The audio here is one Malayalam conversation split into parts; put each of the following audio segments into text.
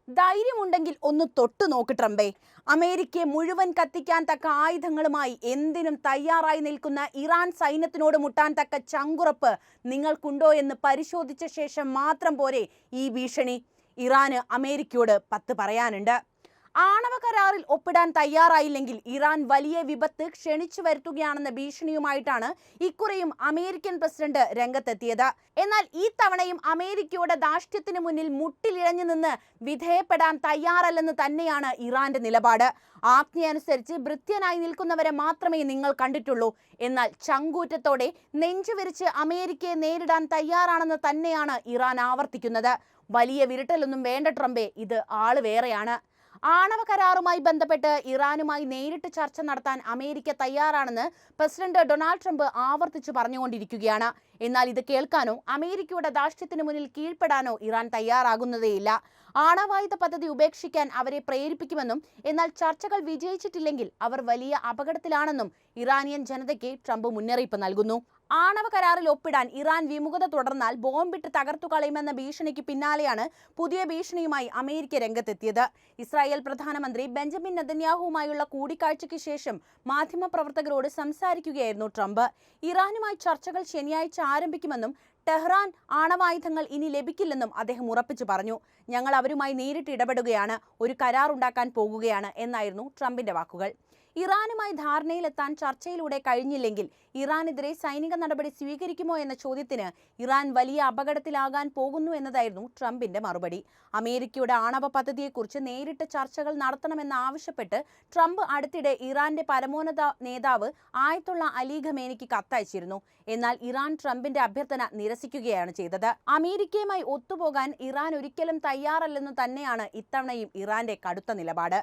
ധൈര്യമുണ്ടെങ്കിൽ ഒന്ന് തൊട്ടു നോക്ക് ട്രംപേ. അമേരിക്കയെ മുഴുവൻ കത്തിക്കാൻ തക്ക ആയുധങ്ങളുമായി എന്തിനും തയ്യാറായി നിൽക്കുന്ന ഇറാൻ സൈന്യത്തിനോട് മുട്ടാൻ തക്ക ചങ്കുറപ്പ് നിങ്ങൾക്കുണ്ടോ എന്ന് പരിശോധിച്ച ശേഷം മാത്രം പോരെ ഈ ഭീഷണി. ഇറാന് അമേരിക്കയോട് 10 പറയാനുണ്ട്. ആണവ കരാറിൽ ഒപ്പിടാൻ തയ്യാറായില്ലെങ്കിൽ ഇറാൻ വലിയ വിപത്ത് ക്ഷണിച്ചു വരുത്തുകയാണെന്ന ഭീഷണിയുമായിട്ടാണ് ഇക്കുറിയും അമേരിക്കൻ പ്രസിഡന്റ് രംഗത്തെത്തിയത്. എന്നാൽ ഈ തവണയും അമേരിക്കയുടെ ധാർഷ്ട്യത്തിന് മുന്നിൽ മുട്ടിലിഴഞ്ഞു നിന്ന് വിധേയപ്പെടാൻ തയ്യാറല്ലെന്ന് തന്നെയാണ് ഇറാന്റെ നിലപാട്. ആജ്ഞയനുസരിച്ച് ഭൃത്യനായി നിൽക്കുന്നവരെ മാത്രമേ നിങ്ങൾ കണ്ടിട്ടുള്ളൂ. എന്നാൽ ചങ്കൂറ്റത്തോടെ നെഞ്ചുവിരിച്ച് അമേരിക്കയെ നേരിടാൻ തയ്യാറാണെന്ന് തന്നെയാണ് ഇറാൻ ആവർത്തിക്കുന്നത്. വലിയ വിരട്ടലൊന്നും വേണ്ട ട്രംപേ, ഇത് ആള് വേറെയാണ്. ആണവ കരാറുമായി ബന്ധപ്പെട്ട് ഇറാനുമായി നേരിട്ട് ചർച്ച നടത്താൻ അമേരിക്ക തയ്യാറാണെന്ന് പ്രസിഡന്റ് ഡൊണാൾഡ് ട്രംപ് ആവർത്തിച്ചു പറഞ്ഞുകൊണ്ടിരിക്കുകയാണ്. എന്നാൽ ഇത് കേൾക്കാനോ അമേരിക്കയുടെ ധാർഷ്ട്യത്തിന് മുന്നിൽ കീഴ്പ്പെടാനോ ഇറാൻ തയ്യാറാകുന്നതേയില്ല. ആണവായുധ പദ്ധതി ഉപേക്ഷിക്കാൻ അവരെ പ്രേരിപ്പിക്കുമെന്നും എന്നാൽ ചർച്ചകൾ വിജയിച്ചിട്ടില്ലെങ്കിൽ അവർ വലിയ അപകടത്തിലാണെന്നും ഇറാനിയൻ ജനതയ്ക്ക് ട്രംപ് മുന്നറിയിപ്പ് നൽകുന്നു. ആണവ കരാറിൽ ഒപ്പിടാൻ ഇറാൻ വിമുഖത തുടർന്നാൽ ബോംബിട്ട് തകർത്തു കളയുമെന്ന ഭീഷണിക്ക് പിന്നാലെയാണ് പുതിയ ഭീഷണിയുമായി അമേരിക്ക രംഗത്തെത്തിയത്. ഇസ്രായേൽ പ്രധാനമന്ത്രി ബെഞ്ചമിൻ നെതന്യാഹുവുമായുള്ള കൂടിക്കാഴ്ചയ്ക്ക് ശേഷം മാധ്യമപ്രവർത്തകരോട് സംസാരിക്കുകയായിരുന്നു ട്രംപ്. ഇറാനുമായി ചർച്ചകൾ ശനിയാഴ്ച ആരംഭിക്കുമെന്നും ടെഹ്റാൻ ആണവായുധങ്ങൾ ഇനി ലഭിക്കില്ലെന്നും അദ്ദേഹം ഉറപ്പിച്ചു പറഞ്ഞു. ഞങ്ങൾ അവരുമായി നേരിട്ട് ഇടപെടുകയാണ്, ഒരു കരാർ ഉണ്ടാക്കാൻ പോകുകയാണ് എന്നായിരുന്നു ട്രംപിന്റെ വാക്കുകൾ. ഇറാനുമായി ധാരണയിലെത്താൻ ചർച്ചയിലൂടെ കഴിഞ്ഞില്ലെങ്കിൽ ഇറാനെതിരെ സൈനിക നടപടി സ്വീകരിക്കുമോ എന്ന ചോദ്യത്തിന് ഇറാൻ വലിയ അപകടത്തിലാകാൻ പോകുന്നു എന്നതായിരുന്നു ട്രംപിന്റെ മറുപടി. അമേരിക്കയുടെ ആണവ പദ്ധതിയെക്കുറിച്ച് നേരിട്ട് ചർച്ചകൾ നടത്തണമെന്നാവശ്യപ്പെട്ട് ട്രംപ് അടുത്തിടെ ഇറാന്റെ പരമോന്നത നേതാവ് ആയത്തുള്ള അലി ഖമേനിക്ക് കത്തയച്ചിരുന്നു. എന്നാൽ ഇറാൻ ട്രംപിന്റെ അഭ്യർത്ഥന നിരസിക്കുകയാണ് ചെയ്തത്. അമേരിക്കയുമായി ഒത്തുപോകാൻ ഇറാൻ ഒരിക്കലും തയ്യാറല്ലെന്നു തന്നെയാണ് ഇത്തവണയും ഇറാന്റെ കടുത്ത നിലപാട്.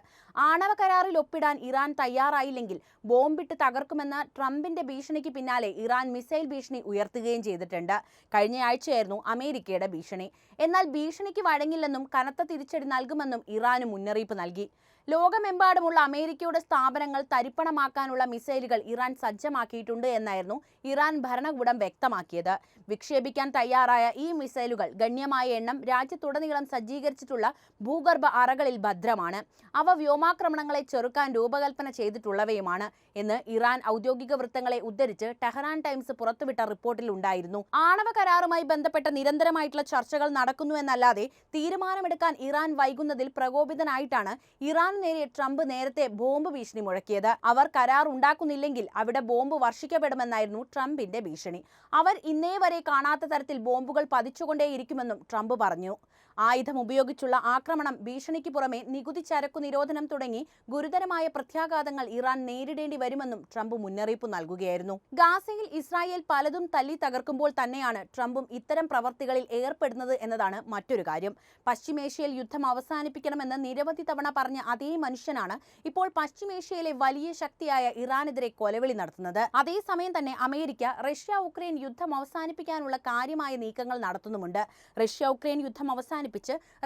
ആണവ കരാറിൽ ഒപ്പിടാൻ ഇറാൻ തയ്യാറായില്ലെങ്കിൽ ബോംബിട്ട് തകർക്കുമെന്ന ട്രംപിന്റെ ഭീഷണിക്ക് പിന്നാലെ ഇറാൻ മിസൈൽ ഭീഷണി ഉയർത്തുകയും ചെയ്തിട്ടുണ്ട്. കഴിഞ്ഞയാഴ്ചയായിരുന്നു അമേരിക്കയുടെ ഭീഷണി. എന്നാൽ ഭീഷണിക്ക് വഴങ്ങില്ലെന്നും കനത്ത തിരിച്ചടി നൽകുമെന്നും ഇറാന് മുന്നറിയിപ്പ് നൽകി. ലോകമെമ്പാടുമുള്ള അമേരിക്കയുടെ സ്ഥാപനങ്ങൾ തരിപ്പണമാക്കാനുള്ള മിസൈലുകൾ ഇറാൻ സജ്ജമാക്കിയിട്ടുണ്ട് എന്നായിരുന്നു ഇറാൻ ഭരണകൂടം വ്യക്തമാക്കിയത്. വിക്ഷേപിക്കാൻ തയ്യാറായ ഈ മിസൈലുകൾ ഗണ്യമായ എണ്ണം രാജ്യത്തുടനീളം സജ്ജീകരിച്ചിട്ടുള്ള ഭൂഗർഭ അറകളിൽ ഭദ്രമാണ്. അവ വ്യോമാക്രമണങ്ങളെ ചെറുക്കാൻ രൂപകൽപ്പന ചെയ്തിട്ടുള്ളവയുമാണ് എന്ന് ഇറാൻ ഔദ്യോഗിക വൃത്തങ്ങളെ ഉദ്ധരിച്ച് ടെഹ്റാൻ ടൈംസ് പുറത്തുവിട്ട റിപ്പോർട്ടിൽ ഉണ്ടായിരുന്നു. ആണവ കരാറുമായി ബന്ധപ്പെട്ട നിരന്തരമായിട്ടുള്ള ചർച്ചകൾ നടക്കുന്നുവെന്നല്ലാതെ തീരുമാനമെടുക്കാൻ ഇറാൻ വൈകുന്നതിൽ പ്രകോപിതനായിട്ടാണ് ഇറാൻ നേരെ ട്രംപ് നേരത്തെ ബോംബ് ഭീഷണി മുഴക്കിയത്. അവർ കരാർ ഉണ്ടാക്കുന്നില്ലെങ്കിൽ അവിടെ ബോംബ് വർഷിക്കപ്പെടുമെന്നായിരുന്നു ട്രംപിന്റെ ഭീഷണി. അവർ ഇന്നേ വരെ കാണാത്ത തരത്തിൽ ബോംബുകൾ പതിച്ചുകൊണ്ടേയിരിക്കുമെന്നും ട്രംപ് പറഞ്ഞു. ആയുധം ഉപയോഗിച്ചുള്ള ആക്രമണം, ഭീഷണിക്ക് പുറമെ നികുതി ചരക്കു നിരോധനം തുടങ്ങി ഗുരുതരമായ പ്രത്യാഘാതങ്ങൾ ഇറാൻ നേരിടേണ്ടി വരുമെന്നും ട്രംപ് മുന്നറിയിപ്പ് നൽകുകയായിരുന്നു. ഗാസയിൽ ഇസ്രായേൽ പലതും തല്ലി തകർക്കുമ്പോൾ തന്നെയാണ് ട്രംപും ഇത്തരം പ്രവർത്തികളിൽ ഏർപ്പെടുന്നത് എന്നതാണ് മറ്റൊരു കാര്യം. പശ്ചിമേഷ്യയിൽ യുദ്ധം അവസാനിപ്പിക്കണമെന്ന് നിരവധി തവണ പറഞ്ഞ അതേ മനുഷ്യനാണ് ഇപ്പോൾ പശ്ചിമേഷ്യയിലെ വലിയ ശക്തിയായ ഇറാനെതിരെ കൊലവിളി നടത്തുന്നത്. അതേസമയം തന്നെ അമേരിക്ക റഷ്യ ഉക്രൈൻ യുദ്ധം അവസാനിപ്പിക്കാനുള്ള കാര്യമായ നീക്കങ്ങൾ നടത്തുന്നുമുണ്ട്. റഷ്യ ഉക്രൈൻ യുദ്ധം അവസാനിപ്പിച്ച്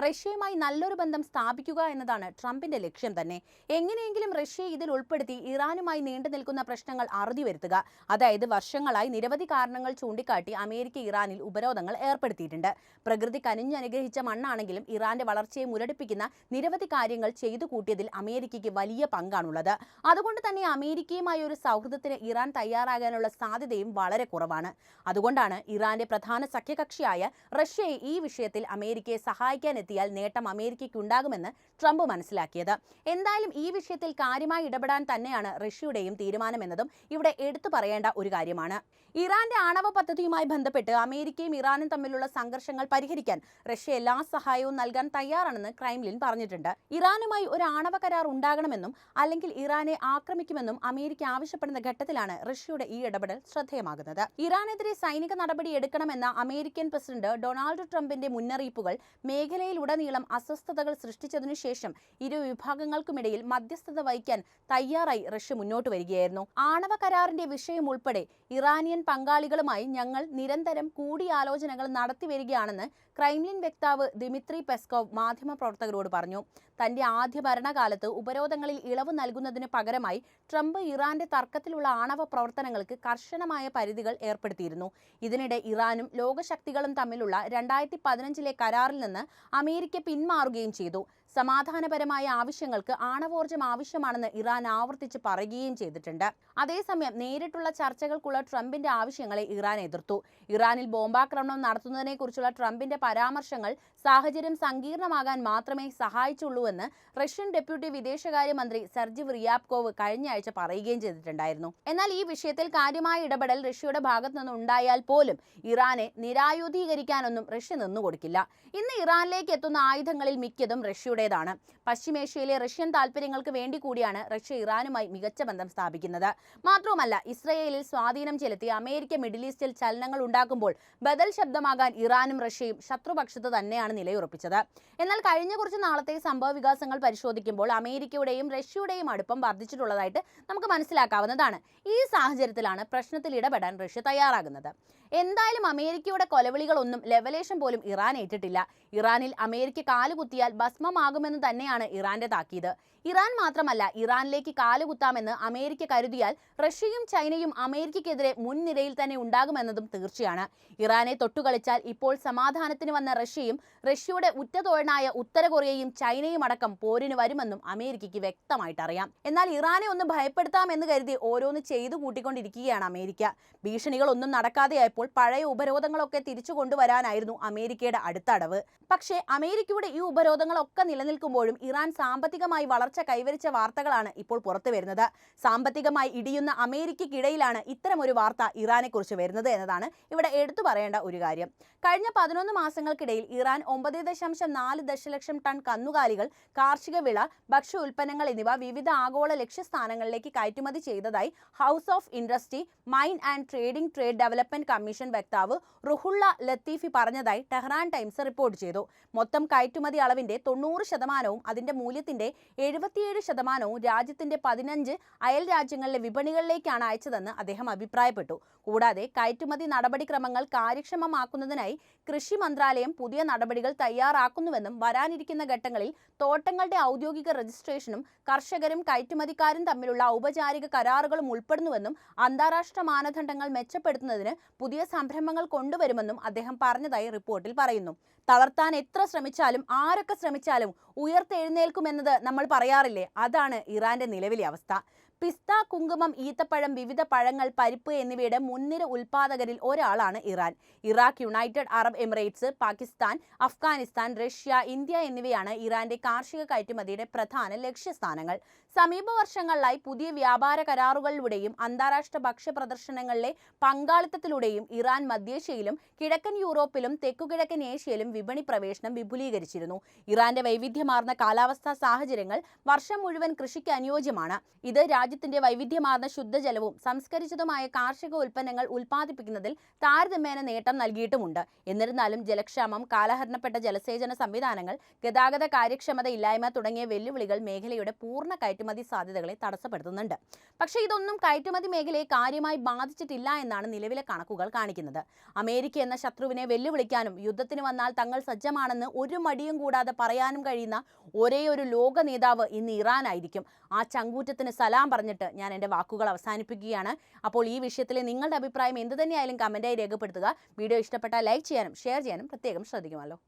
റഷ്യയുമായി നല്ലൊരു ബന്ധം സ്ഥാപിക്കുക എന്നതാണ് ട്രംപിന്റെ ലക്ഷ്യം തന്നെ. എങ്ങനെയെങ്കിലും റഷ്യയെ ഇതിൽ ഉൾപ്പെടുത്തി ഇറാനുമായി നീണ്ടു നിൽക്കുന്ന പ്രശ്നങ്ങൾ അറുതി വരുത്തുക. അതായത് വർഷങ്ങളായി നിരവധി കാരണങ്ങൾ ചൂണ്ടിക്കാട്ടി അമേരിക്ക ഇറാനിൽ ഉപരോധങ്ങൾ ഏർപ്പെടുത്തിയിട്ടുണ്ട്. പ്രകൃതി കനിഞ്ഞനുഗ്രഹിച്ച മണ്ണാണെങ്കിലും ഇറാന്റെ വളർച്ചയെ മുരടിപ്പിക്കുന്ന നിരവധി കാര്യങ്ങൾ ചെയ്തു കൂട്ടിയതിൽ അമേരിക്കയ്ക്ക് വലിയ പങ്കാണുള്ളത്. അതുകൊണ്ട് തന്നെ അമേരിക്കയുമായി ഒരു സൗഹൃദത്തിന് ഇറാൻ തയ്യാറാകാനുള്ള സാധ്യതയും വളരെ കുറവാണ്. അതുകൊണ്ടാണ് ഇറാന്റെ പ്രധാന സഖ്യകക്ഷിയായ റഷ്യയെ ഈ വിഷയത്തിൽ അമേരിക്കയെ സഹായിക്കാനെത്തിയാൽ നേട്ടം അമേരിക്കയ്ക്കുണ്ടാകുമെന്ന് ട്രംപ് മനസ്സിലാക്കിയത്. എന്തായാലും ഈ വിഷയത്തിൽ കാര്യമായി ഇടപെടാൻ തന്നെയാണ് റഷ്യയുടെയും തീരുമാനമെന്നതും ഇവിടെ എടുത്തു പറയേണ്ട ഒരു കാര്യമാണ്. ഇറാന്റെ ആണവ പദ്ധതിയുമായി ബന്ധപ്പെട്ട് അമേരിക്കയും ഇറാനും തമ്മിലുള്ള സംഘർഷങ്ങൾ പരിഹരിക്കാൻ റഷ്യ എല്ലാ സഹായവും നൽകാൻ തയ്യാറാണെന്ന് ക്രെംലിൻ പറഞ്ഞിട്ടുണ്ട്. ഇറാനുമായി ഒരു ആണവ കരാർ ഉണ്ടാകണമെന്നും അല്ലെങ്കിൽ ഇറാനെ ആക്രമിക്കുമെന്നും അമേരിക്ക ആവശ്യപ്പെടുന്ന ഘട്ടത്തിലാണ് റഷ്യയുടെ ഈ ഇടപെടൽ ശ്രദ്ധേയമാകുന്നത്. ഇറാനെതിരെ സൈനിക നടപടി എടുക്കണമെന്ന അമേരിക്കൻ പ്രസിഡന്റ് ഡൊണാൾഡ് ട്രംപിന്റെ മുന്നറിയിപ്പുകൾ മേഖലയിലുടനീളം അസ്വസ്ഥതകൾ സൃഷ്ടിച്ചതിനു ശേഷം ഇരു വിഭാഗങ്ങൾക്കുമിടയിൽ മധ്യസ്ഥത വഹിക്കാൻ തയ്യാറായി റഷ്യ മുന്നോട്ട് വരികയായിരുന്നു. ആണവ കരാറിന്റെ വിഷയം ഉൾപ്പെടെ ഇറാനിയൻ പങ്കാളികളുമായി ഞങ്ങൾ നിരന്തരം കൂടിയാലോചനകൾ നടത്തിവരികയാണെന്ന് ക്രെംലിൻ വക്താവ് ദിമിത്രി പെസ്കോവ് മാധ്യമപ്രവർത്തകരോട് പറഞ്ഞു. തന്റെ ആദ്യ ഭരണകാലത്ത് ഉപരോധങ്ങളിൽ ഇളവ് നൽകുന്നതിന് പകരമായി ട്രംപ് ഇറാന്റെ തർക്കത്തിലുള്ള ആണവ പ്രവർത്തനങ്ങൾക്ക് കർശനമായ പരിധികൾ ഏർപ്പെടുത്തിയിരുന്നു. ഇതിനിടെ ഇറാനും ലോകശക്തികളും തമ്മിലുള്ള 2015 കരാറിൽ നിന്ന് അമേരിക്ക പിന്മാറുകയും ചെയ്തു. സമാധാനപരമായ ആവശ്യങ്ങൾക്ക് ആണവോർജ്ജം ആവശ്യമാണെന്ന് ഇറാൻ ആവർത്തിച്ച് പറയുകയും ചെയ്തിട്ടുണ്ട്. അതേസമയം നേരിട്ടുള്ള ചർച്ചകൾക്കുള്ള ട്രംപിന്റെ ആവശ്യങ്ങളെ ഇറാൻ എതിർത്തു. ഇറാനിൽ ബോംബാക്രമണം നടത്തുന്നതിനെക്കുറിച്ചുള്ള ട്രംപിന്റെ പരാമർശങ്ങൾ സാഹചര്യം സങ്കീർണമാകാൻ മാത്രമേ സഹായിച്ചുള്ളൂവെന്ന് റഷ്യൻ ഡെപ്യൂട്ടി വിദേശകാര്യമന്ത്രി സെർജി റിയാബ്കോവ് കഴിഞ്ഞ ആഴ്ച പറയുകയും ചെയ്തിട്ടുണ്ടായിരുന്നു. എന്നാൽ ഈ വിഷയത്തിൽ കാര്യമായ ഇടപെടൽ റഷ്യയുടെ ഭാഗത്തു നിന്ന് ഉണ്ടായാൽ പോലും ഇറാനെ നിരായുധീകരിക്കാനൊന്നും റഷ്യ നിന്നുകൊടുക്കില്ല. ഇന്ന് ഇറാനിലേക്ക് എത്തുന്ന ആയുധങ്ങളിൽ മിക്കതും റഷ്യയുടേതാണ്. പശ്ചിമേഷ്യയിലെ റഷ്യൻ താൽപര്യങ്ങൾക്ക് വേണ്ടി കൂടിയാണ് റഷ്യ ഇറാനുമായി മികച്ച ബന്ധം സ്ഥാപിക്കുന്നത്. മാത്രവുമല്ല, ഇസ്രയേലിൽ സ്വാധീനം ചെലുത്തി അമേരിക്ക മിഡിൽ ഈസ്റ്റിൽ ചലനങ്ങൾ ഉണ്ടാക്കുമ്പോൾ ബദൽ ശബ്ദമാകാൻ ഇറാനും റഷ്യയും ശത്രുപക്ഷത്ത് തന്നെയാണ് നിലയുറപ്പിച്ചത്. എന്നാൽ കഴിഞ്ഞ കുറച്ച് നാളത്തെ സംഭവ വികാസങ്ങൾ പരിശോധിക്കുമ്പോൾ അമേരിക്കയുടെയും റഷ്യയുടെയും അടുപ്പം വർദ്ധിച്ചിട്ടുള്ളതായിട്ട് നമുക്ക് മനസ്സിലാക്കാവുന്നതാണ്. ഈ സാഹചര്യത്തിലാണ് പ്രശ്നത്തിൽ ഇടപെടാൻ റഷ്യ തയ്യാറാകുന്നത്. എന്തായാലും അമേരിക്കയുടെ കൊലവിളികളൊന്നും ലെവലേഷൻ പോലും ഇറാൻ ഏറ്റിട്ടില്ല. ഇറാനിൽ അമേരിക്ക കാലുകുത്തിയാൽ ഭസ്മമാകുമെന്ന് തന്നെയാണ് ഇറാന്റെ താക്കീത്. ഇറാൻ മാത്രമല്ല, ഇറാനിലേക്ക് കാലുകുത്താമെന്ന് അമേരിക്ക കരുതിയാൽ റഷ്യയും ചൈനയും അമേരിക്കയ്ക്കെതിരെ മുൻനിരയിൽ തന്നെ ഉണ്ടാകുമെന്നതും തീർച്ചയാണ്. ഇറാനെ തൊട്ടുകളിച്ചാൽ ഇപ്പോൾ സമാധാനത്തിന് വന്ന റഷ്യയും റഷ്യയുടെ ഉറ്റതോഴനായ ഉത്തര കൊറിയയും ചൈനയും അടക്കം പോരിന് വരുമെന്നും അമേരിക്കയ്ക്ക് വ്യക്തമായിട്ട് അറിയാം. എന്നാൽ ഇറാനെ ഒന്ന് ഭയപ്പെടുത്താമെന്ന് കരുതി ഓരോന്ന് ചെയ്തു കൂട്ടിക്കൊണ്ടിരിക്കുകയാണ് അമേരിക്ക. ഭീഷണികളൊന്നും നടക്കാതെയായപ്പോൾ പഴയ ഉപരോധങ്ങളൊക്കെ തിരിച്ചു കൊണ്ടുവരാനായിരുന്നു അമേരിക്കയുടെ അടുത്ത അടവ്. പക്ഷേ അമേരിക്കയുടെ ഈ ഉപരോധങ്ങളൊക്കെ നിലനിൽക്കുമ്പോഴും ഇറാൻ സാമ്പത്തികമായി വളർച്ച കൈവരിച്ച വാർത്തകളാണ് ഇപ്പോൾ പുറത്തു വരുന്നത്. സാമ്പത്തികമായി ഇടിയുന്ന അമേരിക്കയ്ക്കിടയിലാണ് ഇത്തരമൊരു വാർത്ത ഇറാനെ കുറിച്ച് വരുന്നത് എന്നതാണ് ഇവിടെ എടുത്തു പറയേണ്ട ഒരു കാര്യം. കഴിഞ്ഞ 11 മാസങ്ങൾക്കിടയിൽ ഇറാൻ 9.4 ദശലക്ഷം ടൺ കന്നുകാലികൾ, കാർഷിക വിള, ഭക്ഷ്യ ഉൽപ്പന്നങ്ങൾ എന്നിവ വിവിധ ആഗോള ലക്ഷ്യസ്ഥാനങ്ങളിലേക്ക് കയറ്റുമതി ചെയ്തതായി house of industry, mine and trade development commission വക്താവ് റുഹുള്ള ലത്തീഫി പറഞ്ഞതായി ടെഹ്റാൻ ടൈംസ് റിപ്പോർട്ട് ചെയ്തു. മൊത്തം കയറ്റുമതി അളവിന്റെ 90% അതിന്റെ മൂല്യത്തിന്റെ 77% രാജ്യത്തിന്റെ 15 അയൽ രാജ്യങ്ങളിലെ വിപണികളിലേക്കാണ് അയച്ചതെന്ന് അദ്ദേഹം അഭിപ്രായപ്പെട്ടു. കൂടാതെ കയറ്റുമതി നടപടിക്രമങ്ങൾ കാര്യക്ഷമമാക്കുന്നതിനായി കൃഷി മന്ത്രാലയം പുതിയ നടപടികൾ തയ്യാറാക്കുന്നുവെന്നും വരാനിരിക്കുന്ന ഘട്ടങ്ങളിൽ തോട്ടങ്ങളുടെ ഔദ്യോഗിക രജിസ്ട്രേഷനും കർഷകരും കയറ്റുമതിക്കാരും തമ്മിലുള്ള ഔപചാരിക കരാറുകളും ഉൾപ്പെടുന്നുവെന്നും അന്താരാഷ്ട്ര മാനദണ്ഡങ്ങൾ മെച്ചപ്പെടുത്തുന്നതിന് പുതിയ സംരംഭങ്ങൾ കൊണ്ടുവരുമെന്നും അദ്ദേഹം പറഞ്ഞതായി റിപ്പോർട്ടിൽ പറയുന്നു. തളർത്താൻ എത്ര ശ്രമിച്ചാലും ആരൊക്കെ ശ്രമിച്ചാലും ഉയർത്തെഴുന്നേൽക്കുമെന്നത് നമ്മൾ പറയാറില്ലേ, അതാണ് ഇറാന്റെ നിലവിലെ അവസ്ഥ. പിസ്ത, കുങ്കുമം, ഈത്തപ്പഴം, വിവിധ പഴങ്ങൾ, പരിപ്പ് എന്നിവയുടെ മുൻനിര ഉൽപാദകരിൽ ഒരാളാണ് Iran. Iraq, United Arab Emirates, Pakistan, Afghanistan, Russia, India എന്നിവയാണ് ഇറാന്റെ കാർഷിക കയറ്റുമതിയുടെ പ്രധാന ലക്ഷ്യസ്ഥാനങ്ങൾ. സമീപ വർഷങ്ങളിലായി പുതിയ വ്യാപാര കരാറുകളിലൂടെയും അന്താരാഷ്ട്ര ഭക്ഷ്യ പ്രദർശനങ്ങളിലെ പങ്കാളിത്തത്തിലൂടെയും ഇറാൻ മധ്യേഷ്യയിലും കിഴക്കൻ യൂറോപ്പിലും തെക്കുകിഴക്കൻ ഏഷ്യയിലും വിപണി പ്രവേശനം വിപുലീകരിച്ചിരുന്നു. ഇറാന്റെ വൈവിധ്യമാർന്ന കാലാവസ്ഥാ സാഹചര്യങ്ങൾ വർഷം മുഴുവൻ കൃഷിക്ക് അനുയോജ്യമാണ്. ഇത് രാജ്യത്തിന്റെ വൈവിധ്യമാർന്ന ശുദ്ധജലവും സംസ്കരിച്ചതുമായ കാർഷിക ഉൽപ്പന്നങ്ങൾ ഉൽപ്പാദിപ്പിക്കുന്നതിൽ താരതമ്യേന നേട്ടം നൽകിയിട്ടുമുണ്ട്. എന്നിരുന്നാലും ജലക്ഷാമം, കാലഹരണപ്പെട്ട ജലസേചന സംവിധാനങ്ങൾ, ഗതാഗത കാര്യക്ഷമതയില്ലായ്മ തുടങ്ങിയ വെല്ലുവിളികൾ മേഖലയുടെ പൂർണ്ണ കയറ്റുമതി സാധ്യതകളെ തടസ്സപ്പെടുത്തുന്നുണ്ട്. പക്ഷേ ഇതൊന്നും കയറ്റുമതി മേഖലയെ കാര്യമായി ബാധിച്ചിട്ടില്ല എന്നാണ് നിലവിലെ കണക്കുകൾ കാണിക്കുന്നത്. അമേരിക്ക എന്ന ശത്രുവിനെ വെല്ലുവിളിക്കാനും യുദ്ധത്തിന് വന്നാൽ തങ്ങൾ സജ്ജമാണെന്ന് ഒരു മടിയും കൂടാതെ പറയാനും കഴിയുന്ന ഒരേയൊരു ലോക നേതാവ് ഇന്ന് ഇറാനായിരിക്കും. ആ ചങ്കൂറ്റത്തിന് സലാം പറഞ്ഞിട്ട് ഞാൻ എൻ്റെ വാക്കുകൾ അവസാനിപ്പിക്കുകയാണ്. അപ്പോൾ ഈ വിഷയത്തിലെ നിങ്ങളുടെ അഭിപ്രായം എന്ത് തന്നെയായാലും കമൻറ്റായി രേഖപ്പെടുത്തുക. വീഡിയോ ഇഷ്ടപ്പെട്ടാൽ ലൈക്ക് ചെയ്യാനും ഷെയർ ചെയ്യാനും പ്രത്യേകം ശ്രദ്ധിക്കുമല്ലോ.